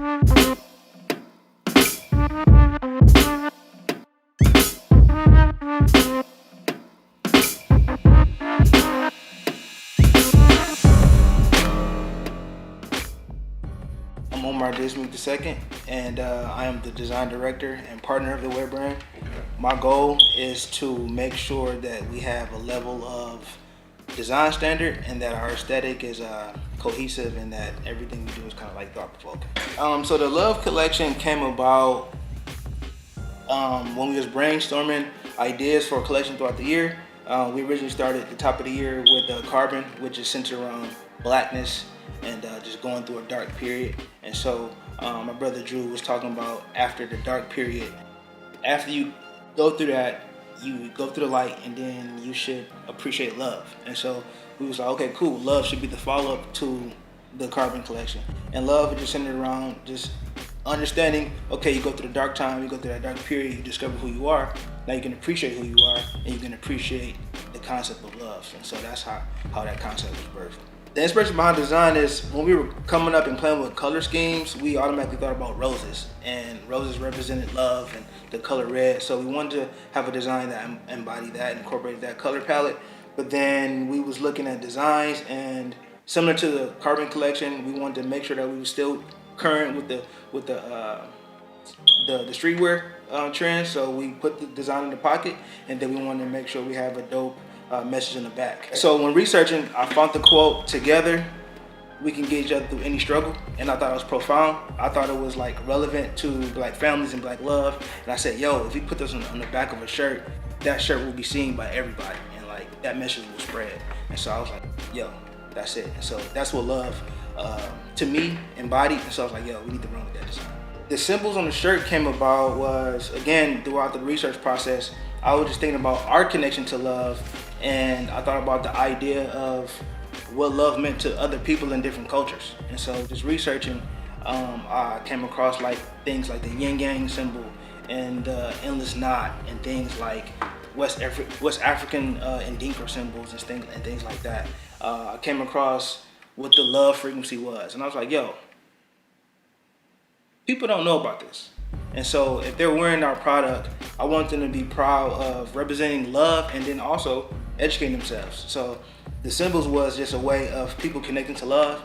I'm Omar Dismuke II, and I am the design director and partner of the Wear brand. My goal is to make sure that we have a level of design standard and that our aesthetic is cohesive and that everything we do is kind of like thought-provoking. So the Love collection came about when we was brainstorming ideas for a collection throughout the year. We originally started at the top of the year with Carbon, which is centered around blackness and just going through a dark period. And so my brother Drew was talking about after the dark period, after you go through that, you go through the light and then you should appreciate love. And so we was like, okay, cool, love should be the follow-up to the Carbon collection. And love is just centered around just understanding, okay, you go through the dark time, you go through that dark period, you discover who you are, now you can appreciate who you are and you can appreciate the concept of love. And so that's how that concept was birthed. The inspiration behind design is when we were coming up and playing with color schemes, we automatically thought about roses, and roses represented love and the color red. So we wanted to have a design that embodied that and incorporated that color palette. But then we was looking at designs, and similar to the Carbon collection, we wanted to make sure that we were still current with the streetwear trend. So we put the design in the pocket, and then we wanted to make sure we have a dope message in the back. So when researching, I found the quote, "Together we can get each other through any struggle," and I thought it was profound. I thought it was like relevant to Black families and Black love. And I said, yo, if we put this on the back of a shirt, that shirt will be seen by everybody, and like that message will spread. And so I was like, yo, that's it. And so that's what love to me embodied. And so I was like, yo, we need to run with that design. The symbols on the shirt came about was, again, throughout the research process, I was just thinking about our connection to love, and I thought about the idea of what love meant to other people in different cultures. And so just researching, I came across like things like the yin yang symbol and the endless knot and things like West African Ndinka symbols and things like that. I came across what the love frequency was, and I was like, yo, people don't know about this. And so if they're wearing our product, I want them to be proud of representing love and then also educating themselves. So the symbols was just a way of people connecting to love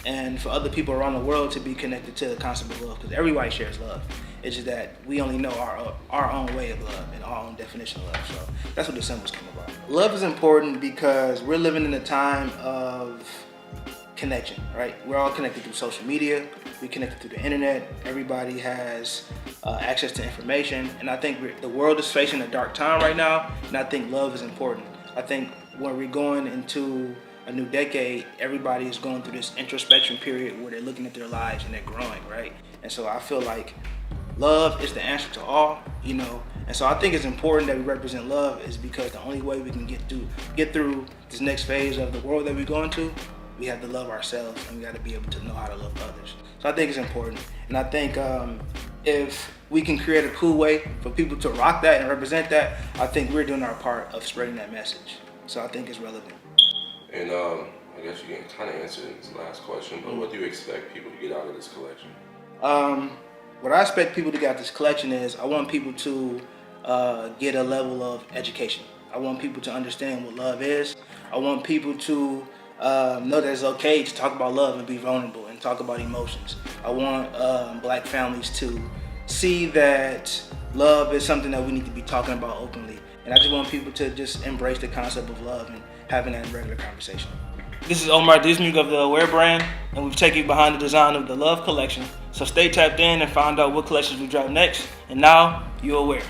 and for other people around the world to be connected to the concept of love, because everybody shares love. It's just that we only know our own way of love and our own definition of love. So that's what the symbols came about. Love is important because we're living in a time of connection, right? We're all connected through social media. We connected through the internet. Everybody has access to information. And I think the world is facing a dark time right now. And I think love is important. I think when we're going into a new decade, everybody is going through this introspection period where they're looking at their lives and they're growing, right? And so I feel like love is the answer to all, you know? And so I think it's important that we represent love is because the only way we can get through this next phase of the world that we're going to, we have to love ourselves, and we got to be able to know how to love others. So I think it's important. And I think if we can create a cool way for people to rock that and represent that, I think we're doing our part of spreading that message. So I think it's relevant. And I guess you can kind of answer this last question, but what do you expect people to get out of this collection? What I expect people to get out of this collection is I want people to get a level of education. I want people to understand what love is. I want people to know that it's okay to talk about love and be vulnerable and talk about emotions. I want Black families to see that love is something that we need to be talking about openly. And I just want people to just embrace the concept of love and having that regular conversation. This is Omar Dismuke of the Wear brand, and we've taken you behind the design of the Love collection. So stay tapped in and find out what collections we drop next. And now, you're aware.